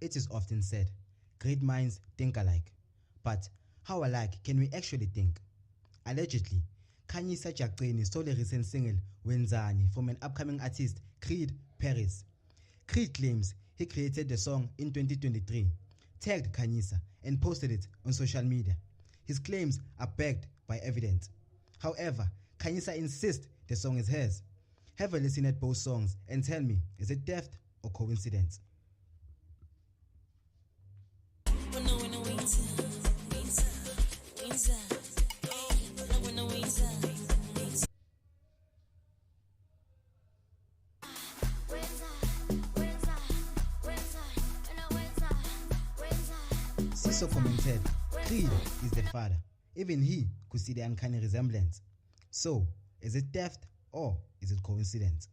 It is often said, great minds think alike. But how alike can we actually think? Allegedly, Khanyisa stole a recent single, Wenzani, from an upcoming artist, Creed Paris. Creed claims he created the song in 2023, tagged Khanyisa, and posted it on social media. His claims are backed by evidence. However, Khanyisa insists the song is hers. Have a listen at both songs and tell me, is it theft or coincidence? Siso commented, Creed is the father. Even he could see the uncanny resemblance. So, is it theft or is it coincidence?